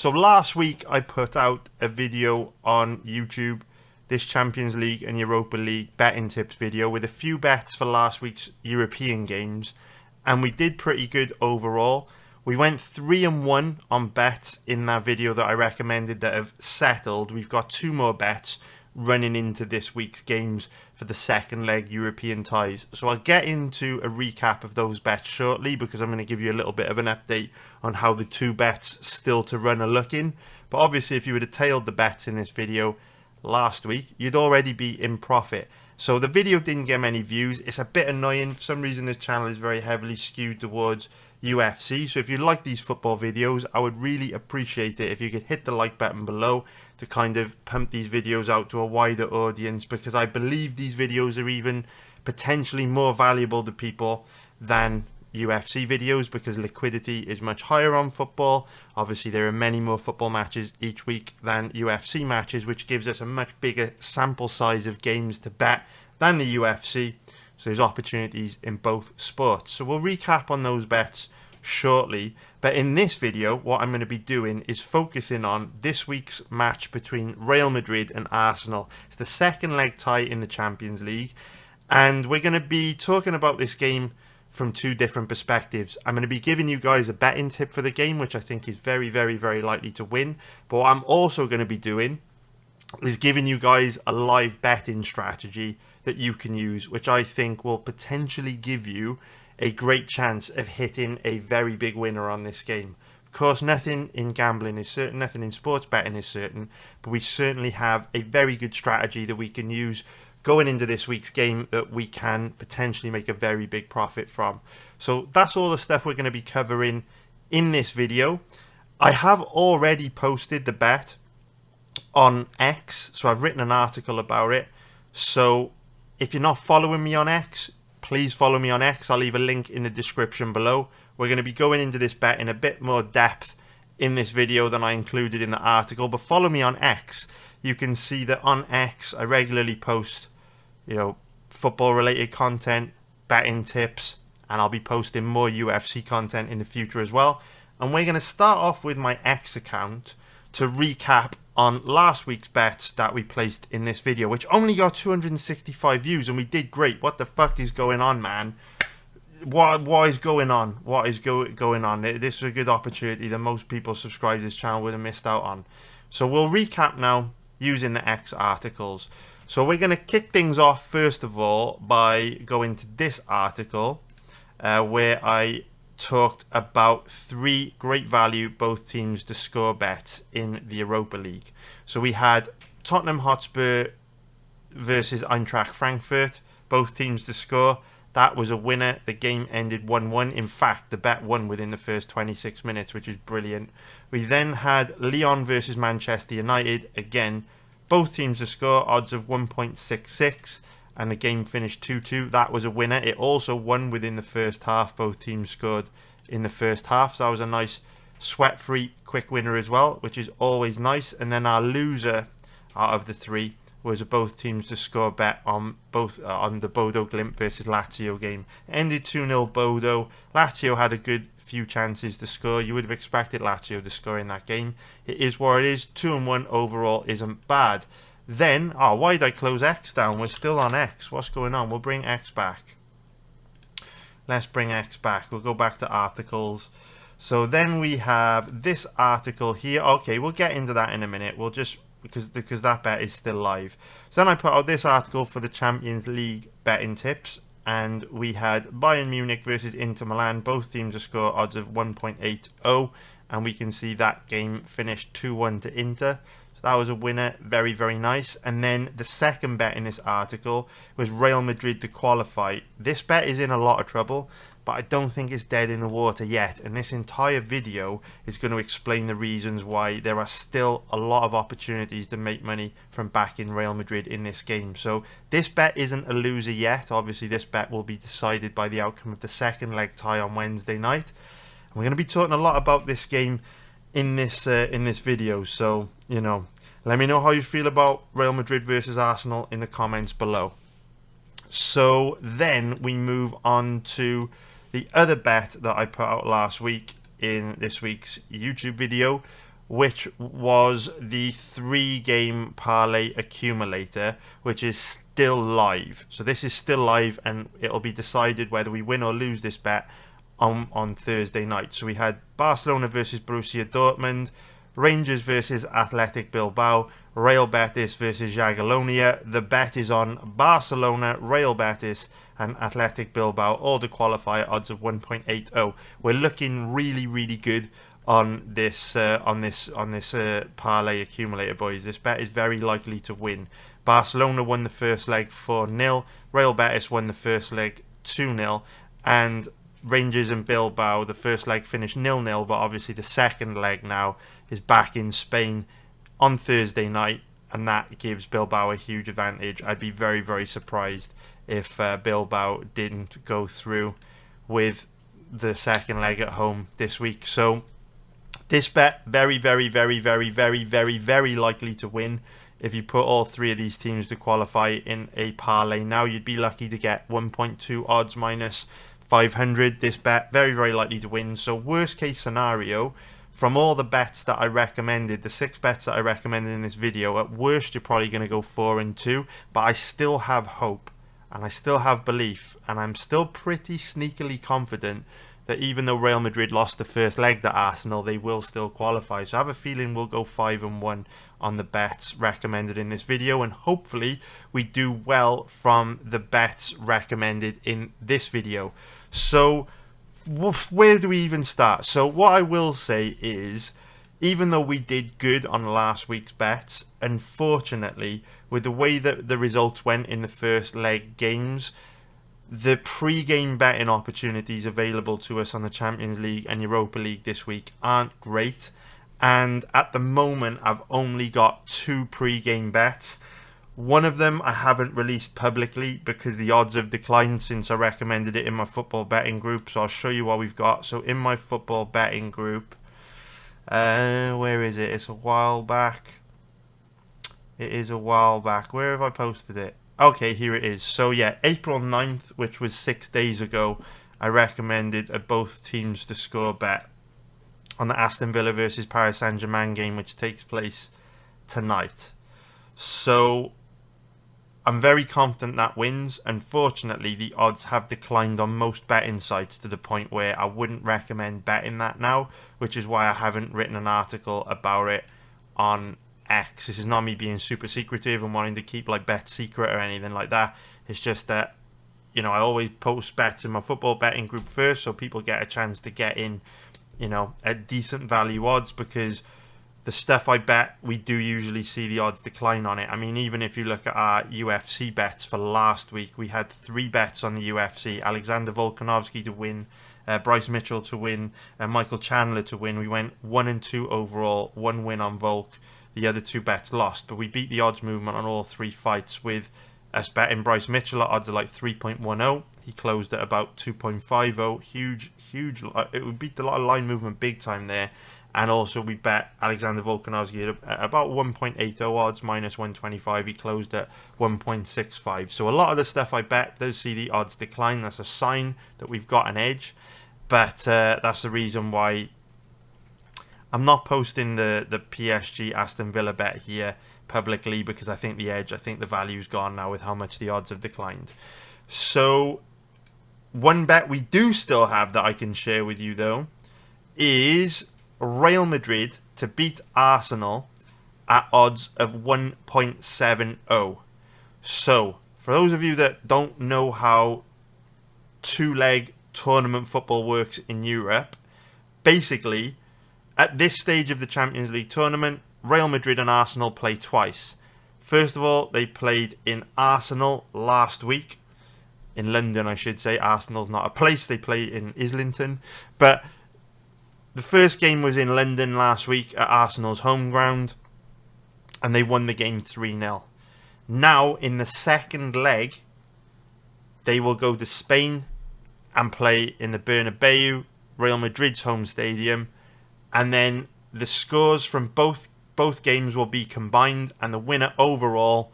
So last week I put out a video on YouTube, this Champions League and Europa League betting tips video with a few bets for last week's European games, and we did pretty good overall. We went 3-1 on bets in that video that I recommended that have settled. We've got 2 more bets running into this week's games for the second leg European ties. So I'll get into a recap of those bets shortly, because I'm going to give you a little bit of an update on how the 2 bets still to run are looking. But obviously, if you would have tailed the bets in this video last week, you'd already be in profit. So the video didn't get many views. It's a bit annoying. For some reason, this channel is very heavily skewed towards UFC. So if you like these football videos, I would really appreciate it if you could hit the like button below to kind of pump these videos out to a wider audience, because I believe these videos are even potentially more valuable to people than UFC videos, because liquidity is much higher on football. Obviously, there are many more football matches each week than UFC matches, which gives us a much bigger sample size of games to bet than the UFC. So there's opportunities in both sports. So we'll recap on those bets shortly, but in this video what I'm going to be doing is focusing on this week's match between Real Madrid and Arsenal. It's the second leg tie in the Champions League, and we're going to be talking about this game from 2 different perspectives. I'm going to be giving you guys a betting tip for the game, which I think is very, very, very likely to win, but what I'm also going to be doing is giving you guys a live betting strategy that you can use, which I think will potentially give you a great chance of hitting a very big winner on this game. Of course, nothing in gambling is certain, nothing in sports betting is certain, but we certainly have a very good strategy that we can use going into this week's game that we can potentially make a very big profit from. So that's all the stuff we're going to be covering in this video. I have already posted the bet on X, so I've written an article about it. So if you're not following me on X, please follow me on X. I'll leave a link in the description below. We're going to be going into this bet in a bit more depth in this video than I included in the article, but follow me on X. You can see that on X I regularly post, football related content, betting tips, and I'll be posting more UFC content in the future as well. And we're going to start off with my X account to recap on last week's bets that we placed in this video, which only got 265 views, and we did great. What the fuck is going on, man? What is going on? What is going on? This was a good opportunity that most people subscribe to this channel would have missed out on. So we'll recap now using the X articles. So we're going to kick things off first of all by going to this article where I talked about 3 great value both teams to score bets in the Europa League. So we had Tottenham Hotspur versus Eintracht Frankfurt, both teams to score. That was a winner. The game ended 1-1. In fact, the bet won within the first 26 minutes, which is brilliant. We then had Lyon versus Manchester United. Again, both teams to score, odds of 1.66. And the game finished 2-2. That was a winner. It also won within the first half. Both teams scored in the first half. So that was a nice sweat-free quick winner as well, which is always nice. And then our loser out of the 3 was a both teams to score bet on on the Bodo Glimt versus Lazio game. It ended 2-0 Bodo. Lazio had a good few chances to score. You would have expected Lazio to score in that game. It is what it is. 2-1 overall isn't bad. Then, why did I close X down? We're still on X. What's going on? We'll bring X back. Let's bring X back. We'll go back to articles. So then we have this article here. Okay, we'll get into that in a minute. We'll just, because that bet is still live. So then I put out this article for the Champions League betting tips. And we had Bayern Munich versus Inter Milan. Both teams to score, odds of 1.80. And we can see that game finished 2-1 to Inter. That was a winner. Very, very nice. And then the second bet in this article was Real Madrid to qualify. This bet is in a lot of trouble, but I don't think it's dead in the water yet. And this entire video is going to explain the reasons why there are still a lot of opportunities to make money from backing Real Madrid in this game. So this bet isn't a loser yet. Obviously, this bet will be decided by the outcome of the second leg tie on Wednesday night. And we're going to be talking a lot about this game in this video. So, let me know how you feel about Real Madrid versus Arsenal in the comments below. So then we move on to the other bet that I put out last week in this week's YouTube video, which was the 3-game parlay accumulator, which is still live. So this is still live, and it'll be decided whether we win or lose this bet on Thursday night. So we had Barcelona versus Borussia Dortmund, Rangers versus Athletic Bilbao, Real Betis versus Jagiellonia. The bet is on Barcelona, Real Betis, and Athletic Bilbao, all to qualify at odds of 1.80. We're looking really, really good on this parlay accumulator, boys. This bet is very likely to win. Barcelona won the first leg 4-0, Real Betis won the first leg 2-0, and Rangers and Bilbao, the first leg finished 0-0, but obviously the second leg now is back in Spain on Thursday night, and that gives Bilbao a huge advantage. I'd be very, very surprised if Bilbao didn't go through with the second leg at home this week. So this bet, very, very, very, very, very, very, very likely to win. If you put all three of these teams to qualify in a parlay now, you'd be lucky to get 1.2 odds minus 500. This bet, very, very likely to win. So worst case scenario, from all the bets that I recommended, the 6 bets that I recommended in this video, at worst you're probably going to go 4-2, but I still have hope and I still have belief, and I'm still pretty sneakily confident that even though Real Madrid lost the first leg to Arsenal, they will still qualify. So I have a feeling we'll go 5-1 on the bets recommended in this video, and hopefully we do well from the bets recommended in this video. So where do we even start? So what I will say is, even though we did good on last week's bets, unfortunately, with the way that the results went in the first leg games, the pre-game betting opportunities available to us on the Champions League and Europa League this week aren't great. And at the moment, I've only got 2 pre-game bets. One of them I haven't released publicly because the odds have declined since I recommended it in my football betting group. So I'll show you what we've got. So in my football betting group, where is it? It's a while back. It is a while back. Where have I posted it? Okay, here it is. So yeah, April 9th, which was 6 days ago, I recommended a both teams to score bet on the Aston Villa versus Paris Saint-Germain game, which takes place tonight. So I'm very confident that wins. Unfortunately, the odds have declined on most betting sites to the point where I wouldn't recommend betting that now, which is why I haven't written an article about it on X. This is not me being super secretive and wanting to keep like bets secret or anything like that. It's just that, you know, I always post bets in my football betting group first so people get a chance to get in, you know, at decent value odds, because the stuff I bet, we do usually see the odds decline on it. I mean, even if you look at our UFC bets for last week, we had 3 bets on the UFC. Alexander Volkanovski to win, Bryce Mitchell to win, and Michael Chandler to win. We went 1-2 overall, 1 win on Volk. The other 2 bets lost, but we beat the odds movement on all 3 fights, with us betting Bryce Mitchell at odds of like 3.10. He closed at about 2.50. Huge. It would beat a lot of line movement big time there. And also we bet Alexander Volkanovski at about 1.80 odds, minus 125. He closed at 1.65. So a lot of the stuff I bet does see the odds decline. That's a sign that we've got an edge. But that's the reason why I'm not posting the PSG Aston Villa bet here publicly, because I think the value's gone now with how much the odds have declined. So one bet we do still have that I can share with you though is Real Madrid to beat Arsenal at odds of 1.70. So for those of you that don't know how 2-leg tournament football works in Europe, basically at this stage of the Champions League tournament, Real Madrid and Arsenal play twice. First of all, they played in Arsenal last week. In London, I should say. Arsenal's not a place. They play in Islington. But the first game was in London last week at Arsenal's home ground, and they won the game 3-0. Now, in the second leg, they will go to Spain and play in the Bernabeu, Real Madrid's home stadium. And then the scores from both games will be combined, and the winner overall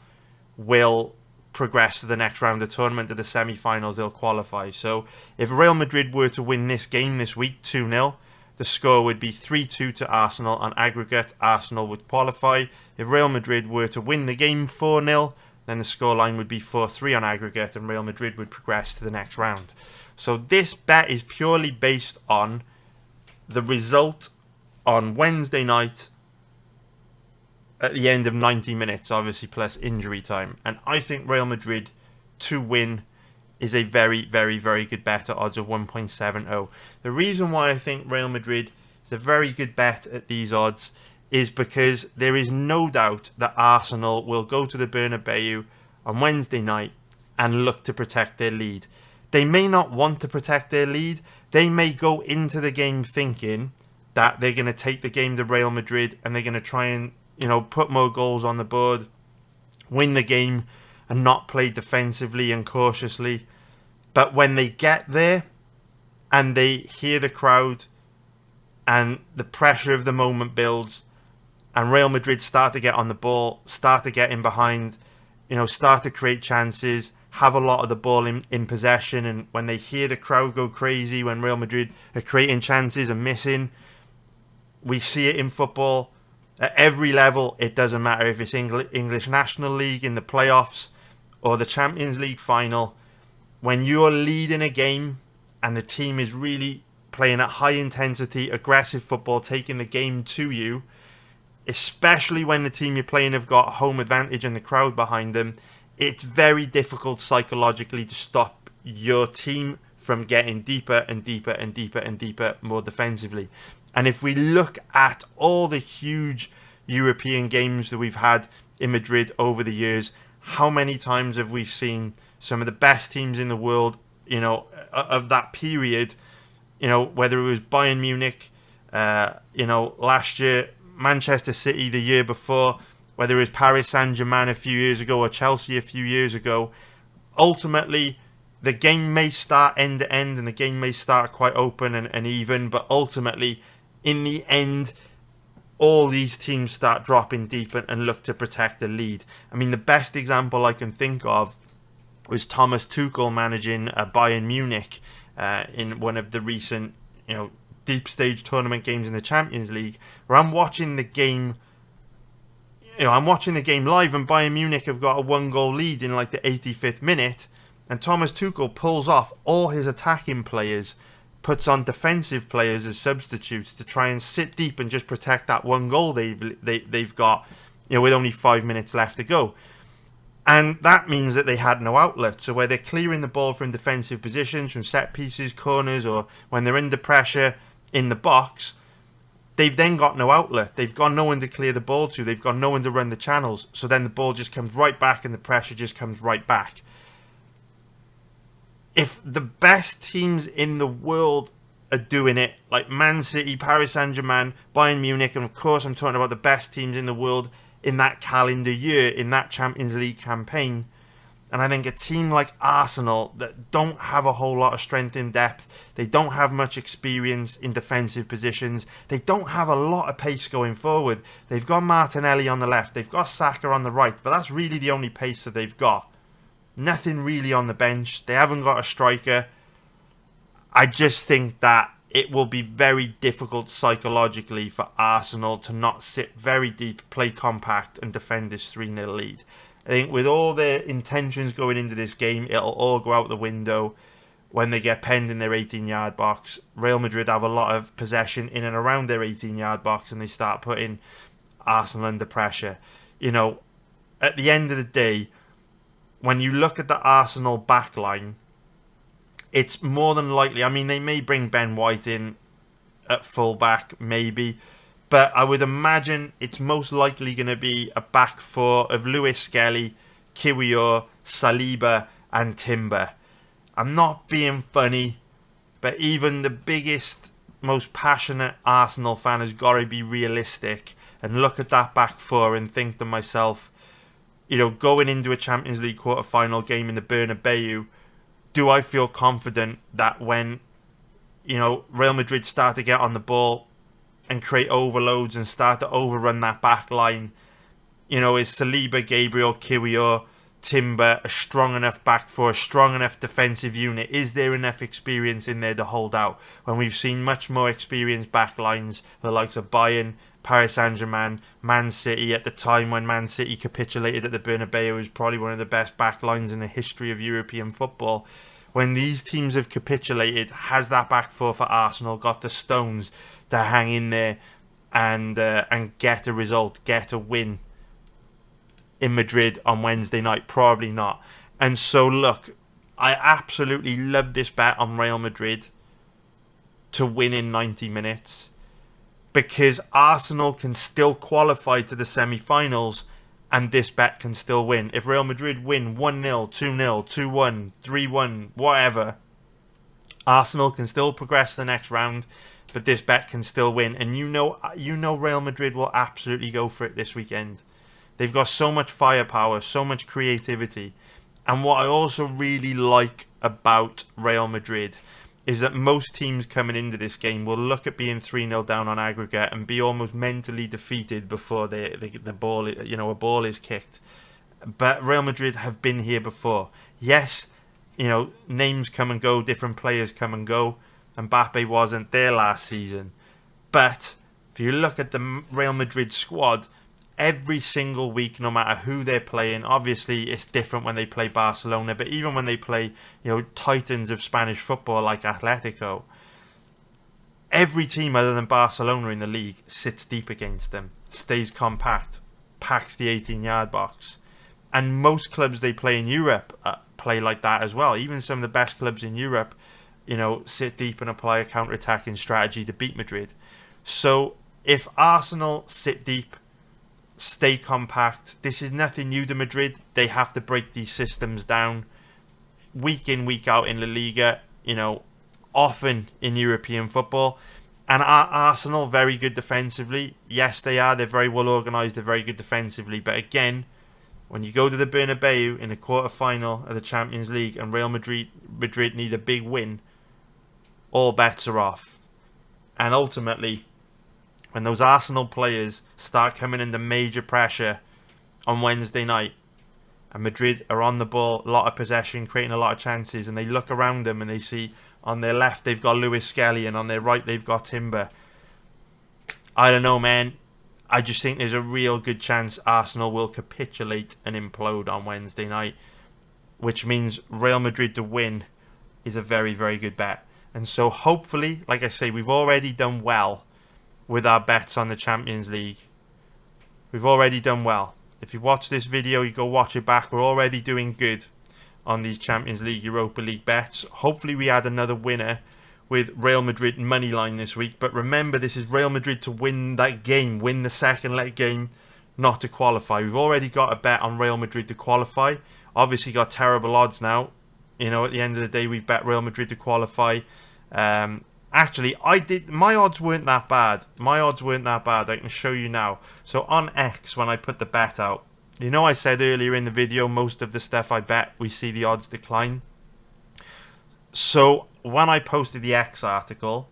will progress to the next round of the tournament, to the semi-finals. They'll qualify. So if Real Madrid were to win this game this week 2-0, the score would be 3-2 to Arsenal on aggregate. Arsenal would qualify. If Real Madrid were to win the game 4-0, then the scoreline would be 4-3 on aggregate and Real Madrid would progress to the next round. So this bet is purely based on the result on Wednesday night at the end of 90 minutes, obviously plus injury time. And I think Real Madrid to win is a very, very, very good bet at odds of 1.70. The reason why I think Real Madrid is a very good bet at these odds is because there is no doubt that Arsenal will go to the Bernabeu on Wednesday night and look to protect their lead. They may not want to protect their lead. They may go into the game thinking that they're going to take the game to Real Madrid and they're going to try and, put more goals on the board, win the game, and not play defensively and cautiously. But when they get there and they hear the crowd and the pressure of the moment builds and Real Madrid start to get on the ball, start to get in behind, start to create chances, have a lot of the ball in possession, and when they hear the crowd go crazy when Real Madrid are creating chances and missing, we see it in football at every level. It doesn't matter if it's English National League in the playoffs or the Champions League final. When you're leading a game and the team is really playing at high intensity, aggressive football, taking the game to you, especially when the team you're playing have got home advantage and the crowd behind them, it's very difficult psychologically to stop your team from getting deeper and deeper and deeper and deeper more defensively. And if we look at all the huge European games that we've had in Madrid over the years, how many times have we seen some of the best teams in the world, of that period, whether it was Bayern Munich, last year, Manchester City the year before, whether it was Paris Saint-Germain a few years ago or Chelsea a few years ago, ultimately the game may start end to end and the game may start quite open and even, but ultimately, in the end, all these teams start dropping deep and look to protect the lead. I mean, the best example I can think of was Thomas Tuchel managing Bayern Munich in one of the recent, deep stage tournament games in the Champions League, where I'm watching the game. I'm watching the game live, and Bayern Munich have got a 1-goal lead in like the 85th minute, and Thomas Tuchel pulls off all his attacking players, puts on defensive players as substitutes to try and sit deep and just protect that 1 goal they've got, with only 5 minutes left to go. And that means that they had no outlet. So where they're clearing the ball from defensive positions, from set pieces, corners, or when they're under pressure in the box, they've then got no outlet. They've got no one to clear the ball to. They've got no one to run the channels. So then the ball just comes right back and the pressure just comes right back. If the best teams in the world are doing it, like Man City, Paris Saint-Germain, Bayern Munich, and of course I'm talking about the best teams in the world in that calendar year, in that Champions League campaign, and I think a team like Arsenal that don't have a whole lot of strength in depth, they don't have much experience in defensive positions, they don't have a lot of pace going forward. They've got Martinelli on the left, they've got Saka on the right, but that's really the only pace that they've got. Nothing really on the bench. They haven't got a striker. I just think that it will be very difficult psychologically for Arsenal to not sit very deep, play compact, and defend this 3-0 lead. I think with all their intentions going into this game, it'll all go out the window when they get penned in their 18-yard box. Real Madrid have a lot of possession in and around their 18-yard box, and they start putting Arsenal under pressure. At the end of the day, when you look at the Arsenal backline, it's more than likely, I mean, they may bring Ben White in at fullback, maybe, but I would imagine it's most likely going to be a back four of Lewis Skelly, Kiwior, Saliba, and Timber. I'm not being funny, but even the biggest, most passionate Arsenal fan has got to be realistic and look at that back four and think to myself, going into a Champions League quarter-final game in the Bernabeu, do I feel confident that when, Real Madrid start to get on the ball and create overloads and start to overrun that back line, is Saliba, Gabriel, Kiwior, Timber, a strong enough back four, a strong enough defensive unit? Is there enough experience in there to hold out? When we've seen much more experienced back lines, the likes of Bayern, Paris Saint-Germain, Man City, at the time when Man City capitulated at the Bernabeu, was probably one of the best back lines in the history of European football. When these teams have capitulated, has that back four for Arsenal got the stones to hang in there and get a result, get a win in Madrid on Wednesday night? Probably not. And so, look, I absolutely love this bet on Real Madrid to win in 90 minutes because Arsenal can still qualify to the semi-finals and this bet can still win. If Real Madrid win 1-0, 2-0, 2-1, 3-1, whatever, Arsenal can still progress the next round, but this bet can still win. And you know Real Madrid will absolutely go for it this weekend. They've got so much firepower, so much creativity. And what I also really like about Real Madrid is that most teams coming into this game will look at being 3-0 down on aggregate and be almost mentally defeated before the ball, a ball is kicked. But Real Madrid have been here before. Yes, names come and go, different players come and go. Mbappe wasn't there last season. But if you look at the Real Madrid squad, every single week, no matter who they're playing, obviously it's different when they play Barcelona, but even when they play, titans of Spanish football like Atletico, every team other than Barcelona in the league sits deep against them, stays compact, packs the 18-yard box. And most clubs they play in Europe play like that as well. Even some of the best clubs in Europe, sit deep and apply a counter-attacking strategy to beat Madrid. So if Arsenal sit deep, stay compact, this is nothing new to Madrid. They have to break these systems down week in, week out in La Liga, often in European football. And Arsenal, very good defensively. Yes, they are. They're very well organised. They're very good defensively. But again, when you go to the Bernabeu in the quarter-final of the Champions League and Real Madrid need a big win, all bets are off. And ultimately, when those Arsenal players start coming under major pressure on Wednesday night, and Madrid are on the ball, a lot of possession, creating a lot of chances, and they look around them and they see on their left they've got Lewis Skelly and on their right they've got Timber. I don't know, man. I just think there's a real good chance Arsenal will capitulate and implode on Wednesday night, which means Real Madrid to win is a very, very good bet. And so hopefully, like I say, we've already done well with our bets on the Champions League. We've already done well. If you watch this video, you go watch it back. We're already doing good on these Champions League, Europa League bets. Hopefully we add another winner with Real Madrid moneyline this week. But remember, this is Real Madrid to win that game, win the second leg game, not to qualify. We've already got a bet on Real Madrid to qualify. Obviously got terrible odds now. At the end of the day, we've bet Real Madrid to qualify. Actually, my odds weren't that bad. I can show you now. So on X, when I put the bet out, I said earlier in the video, most of the stuff I bet, we see the odds decline. So when I posted the X article,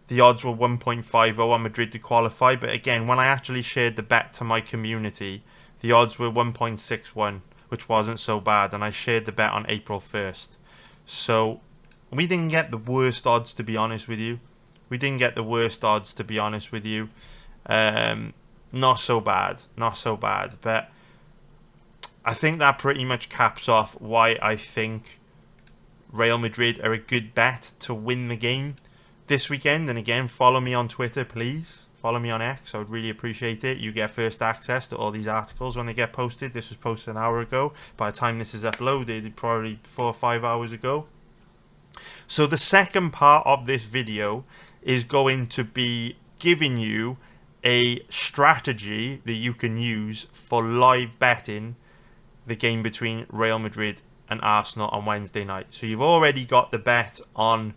the odds were 1.50 on Madrid to qualify. But again, when I actually shared the bet to my community, the odds were 1.61, which wasn't so bad. And I shared the bet on April 1st. So we didn't get the worst odds, to be honest with you. Not so bad. But I think that pretty much caps off why I think Real Madrid are a good bet to win the game this weekend. And again, follow me on Twitter, please. Follow me on X. I would really appreciate it. You get first access to all these articles when they get posted. This was posted an hour ago. By the time this is uploaded, probably 4 or 5 hours ago. So the second part of this video is going to be giving you a strategy that you can use for live betting the game between Real Madrid and Arsenal on Wednesday night. So you've already got the bet on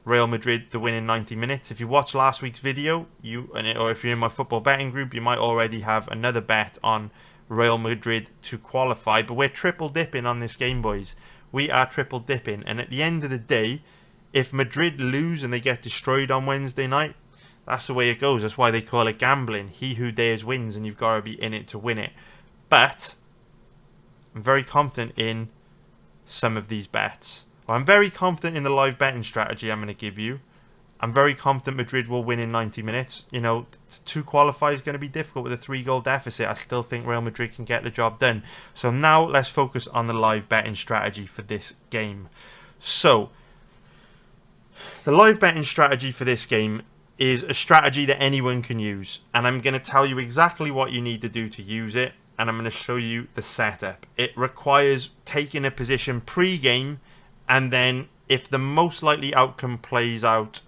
Real Madrid to win in 90 minutes. If you watched last week's video, or if you're in my football betting group, you might already have another bet on Real Madrid to qualify. But we're triple dipping on this game, boys. We are triple dipping. And at the end of the day, if Madrid lose and they get destroyed on Wednesday night, that's the way it goes. That's why they call it gambling. He who dares wins, and you've got to be in it to win it. But I'm very confident in some of these bets. Well, I'm very confident in the live betting strategy I'm going to give you. I'm very confident Madrid will win in 90 minutes. You know, to qualify is going to be difficult with a 3-goal deficit. I still think Real Madrid can get the job done. So now let's focus on the live betting strategy for this game. So, the live betting strategy for this game is a strategy that anyone can use. And I'm going to tell you exactly what you need to do to use it. And I'm going to show you the setup. It requires taking a position pre-game. And then if the most likely outcome plays out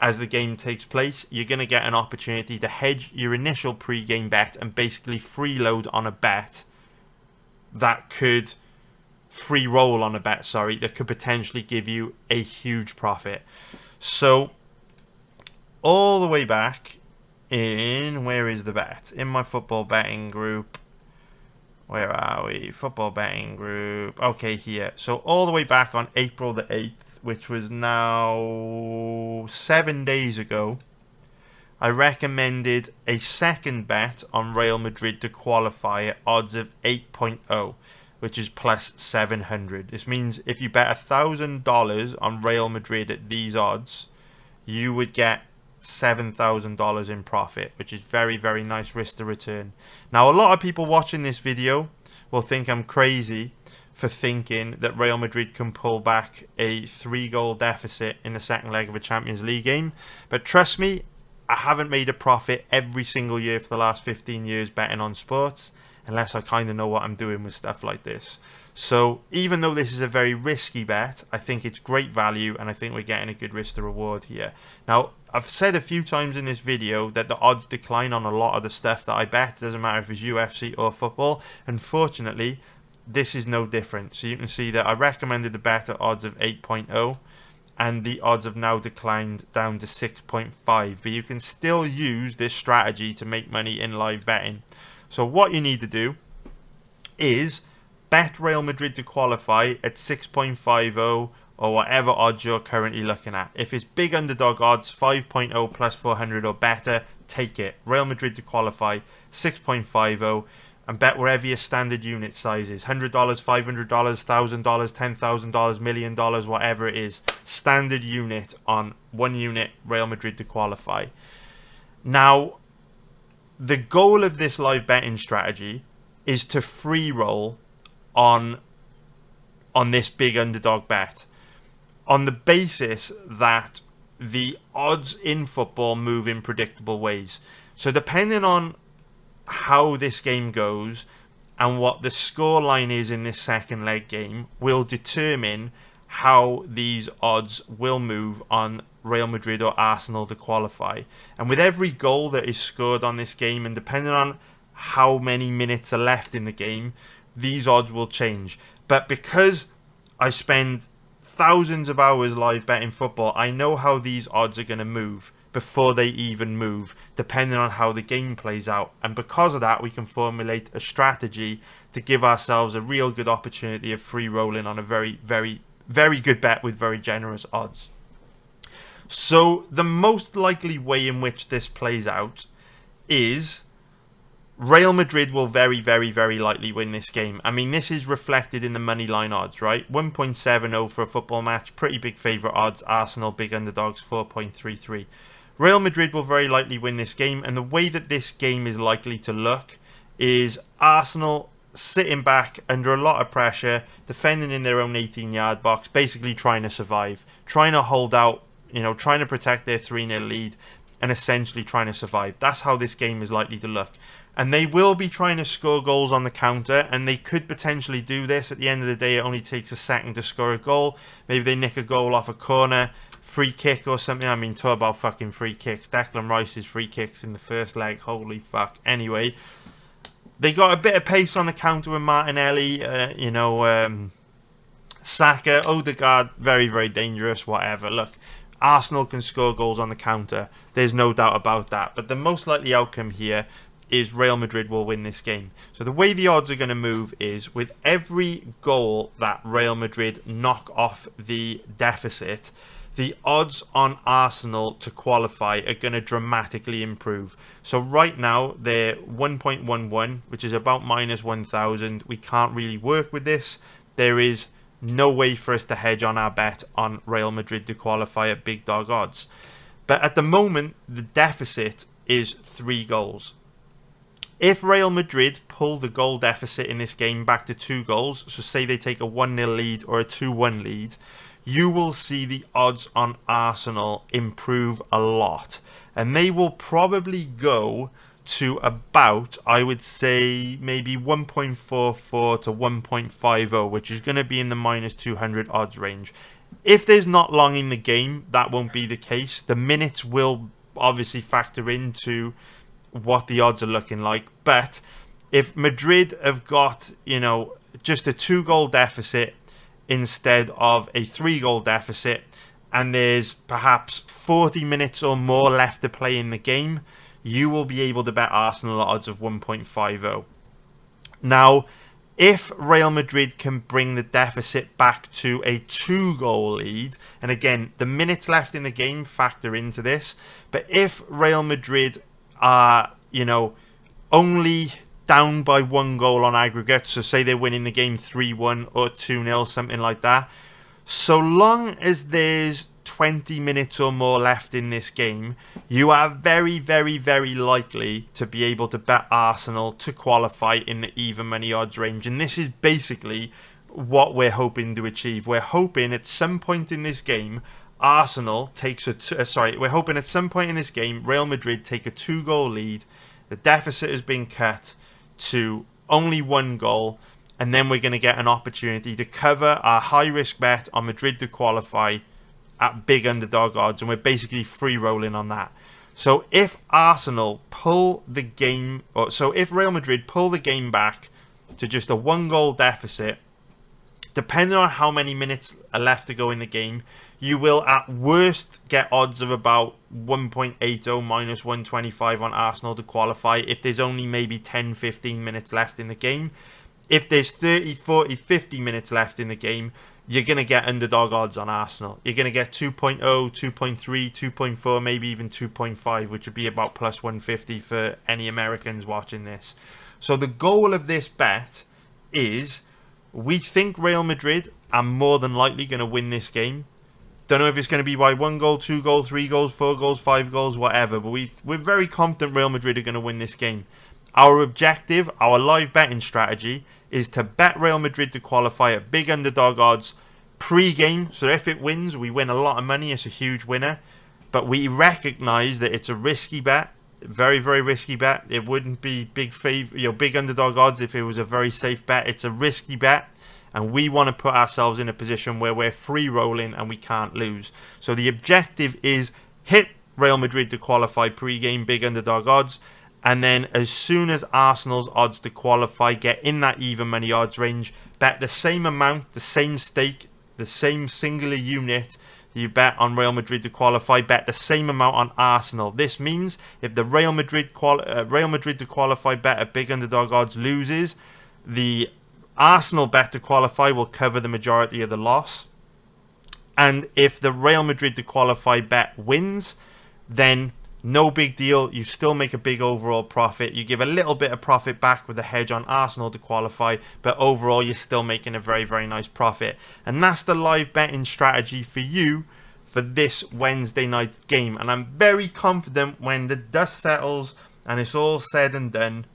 as the game takes place, you're going to get an opportunity to hedge your initial pre-game bet and basically freeload on a bet that could free roll on a bet, that could potentially give you a huge profit. So all the way back in, where is the bet? In my football betting group. Where are we? Football betting group. Okay, here. So all the way back on April the 8th, which was now 7 days ago, I recommended a second bet on Real Madrid to qualify at odds of 8.0, which is plus 700. This means if you bet $1,000 on Real Madrid at these odds, you would get $7,000 in profit, which is very, very nice risk to return. Now, a lot of people watching this video will think I'm crazy for thinking that Real Madrid can pull back a 3-goal deficit in the second leg of a Champions League game. But trust me, I haven't made a profit every single year for the last 15 years betting on sports, unless I kind of know what I'm doing with stuff like this. So even though this is a very risky bet, I think it's great value, and I think we're getting a good risk to reward here. Now, I've said a few times in this video that the odds decline on a lot of the stuff that I bet. It doesn't matter if it's UFC or football. Unfortunately, this is no different. So you can see that I recommended the bet at odds of 8.0, and the odds have now declined down to 6.5. But you can still use this strategy to make money in live betting. So what you need to do is bet Real Madrid to qualify at 6.50 or whatever odds you're currently looking at. If it's big underdog odds, 5.0 plus 400 or better, take it. Real Madrid to qualify, 6.50, and bet wherever your standard unit size is. $100, $500, $1,000, $10,000, $1 million, whatever it is. Standard unit on 1 unit, Real Madrid to qualify. Now, the goal of this live betting strategy is to free roll on this big underdog bet, on the basis that the odds in football move in predictable ways. So depending on how this game goes and what the score line is in this second leg game will determine how these odds will move on Real Madrid or Arsenal to qualify. And with every goal that is scored on this game, and depending on how many minutes are left in the game, these odds will change. But because I spend thousands of hours live betting football, I know how these odds are going to move before they even move, depending on how the game plays out. And because of that, we can formulate a strategy to give ourselves a real good opportunity of free rolling on a very, very, very good bet with very generous odds. So the most likely way in which this plays out is Real Madrid will very, very, very likely win this game. I mean, this is reflected in the money line odds, right? 1.70 for a football match, pretty big favourite odds. Arsenal, big underdogs, 4.33. Real Madrid will very likely win this game, and the way that this game is likely to look is Arsenal sitting back under a lot of pressure, defending in their own 18-yard box, basically trying to survive, trying to hold out, trying to protect their 3-0 lead, and essentially trying to survive. That's how this game is likely to look. And they will be trying to score goals on the counter, and they could potentially do this. At the end of the day, it only takes a second to score a goal. Maybe they nick a goal off a corner, free kick or something. I mean, talk about fucking free kicks. Declan Rice's free kicks in the first leg, holy fuck. Anyway, they got a bit of pace on the counter with Martinelli, Saka, Odegaard, very, very dangerous, whatever. Look, Arsenal can score goals on the counter. There's no doubt about that. But the most likely outcome here is Real Madrid will win this game. So the way the odds are going to move is with every goal that Real Madrid knock off the deficit, the odds on Arsenal to qualify are going to dramatically improve. So right now they're 1.11, which is about minus 1,000. We can't really work with this. There is no way for us to hedge on our bet on Real Madrid to qualify at big dog odds. But at the moment, the deficit is 3 goals. If Real Madrid pull the goal deficit in this game back to 2 goals, so say they take a 1-0 lead or a 2-1 lead, you will see the odds on Arsenal improve a lot. And they will probably go to about, I would say, maybe 1.44 to 1.50, which is going to be in the minus 200 odds range. If there's not long in the game, that won't be the case. The minutes will obviously factor into what the odds are looking like. But if Madrid have got, just a 2-goal deficit instead of a 3-goal deficit, and there's perhaps 40 minutes or more left to play in the game, you will be able to bet Arsenal at odds of 1.50. Now, if Real Madrid can bring the deficit back to a 2-goal lead, and again, the minutes left in the game factor into this, but if Real Madrid are, only down by 1 goal on aggregate, so say they're winning the game 3-1 or 2-0, something like that, so long as there's 20 minutes or more left in this game, you are very, very, very likely to be able to bet Arsenal to qualify in the even money odds range. And this is basically what we're hoping to achieve. We're hoping at some point in this game, Arsenal takes we're hoping at some point in this game, Real Madrid take a 2-goal lead. The deficit has been cut to only 1 goal. And then we're going to get an opportunity to cover our high-risk bet on Madrid to qualify at big underdog odds, and we're basically free rolling on that. So if Arsenal pull the game, if Real Madrid pull the game back to just a 1-goal deficit, depending on how many minutes are left to go in the game, you will at worst get odds of about 1.80 minus 125 on Arsenal to qualify if there's only maybe 10-15 minutes left in the game. If there's 30, 40, 50 minutes left in the game, you're going to get underdog odds on Arsenal. You're going to get 2.0, 2.3, 2.4, maybe even 2.5, which would be about plus 150 for any Americans watching this. So the goal of this bet is, we think Real Madrid are more than likely going to win this game. Don't know if it's going to be by 1 goal, 2 goals, 3 goals, 4 goals, 5 goals, whatever. But we're very confident Real Madrid are going to win this game. Our objective, our live betting strategy, is to bet Real Madrid to qualify at big underdog odds pre-game. So if it wins, we win a lot of money. It's a huge winner. But we recognise that it's a risky bet. Very, very risky bet. It wouldn't be big underdog odds if it was a very safe bet. It's a risky bet. And we want to put ourselves in a position where we're free rolling and we can't lose. So the objective is hit Real Madrid to qualify pre-game big underdog odds. And then as soon as Arsenal's odds to qualify get in that even money odds range, bet the same amount, the same stake, the same singular unit that you bet on Real Madrid to qualify, bet the same amount on Arsenal. This means if the Real Madrid to qualify bet at big underdog odds loses, the Arsenal bet to qualify will cover the majority of the loss. And if the Real Madrid to qualify bet wins, then no big deal. You still make a big overall profit. You give a little bit of profit back with a hedge on Arsenal to qualify, but overall you're still making a very, very nice profit. And that's the live betting strategy for you for this Wednesday night game. And I'm very confident when the dust settles and it's all said and done,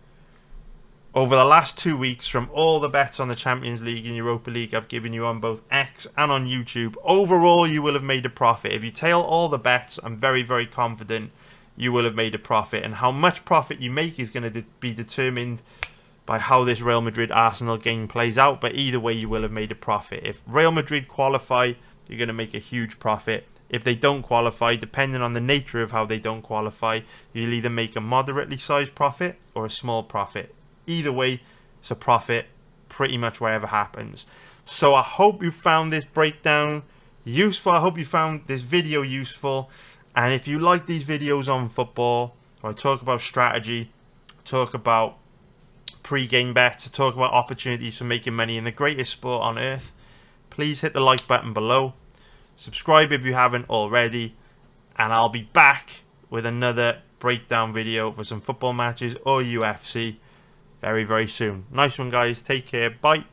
over the last 2 weeks, from all the bets on the Champions League and Europa League I've given you on both X and on YouTube, overall you will have made a profit. If you tail all the bets, I'm very, very confident you will have made a profit. And how much profit you make is going to be determined by how this Real Madrid-Arsenal game plays out. But either way, you will have made a profit. If Real Madrid qualify, you're going to make a huge profit. If they don't qualify, depending on the nature of how they don't qualify, you'll either make a moderately sized profit or a small profit. Either way, it's a profit pretty much whatever happens. So I hope you found this breakdown useful. I hope you found this video useful. And if you like these videos on football, where I talk about strategy, talk about pre-game bets, talk about opportunities for making money in the greatest sport on earth, please hit the like button below. Subscribe if you haven't already, and I'll be back with another breakdown video for some football matches or UFC very, very soon. Nice one, guys. Take care. Bye.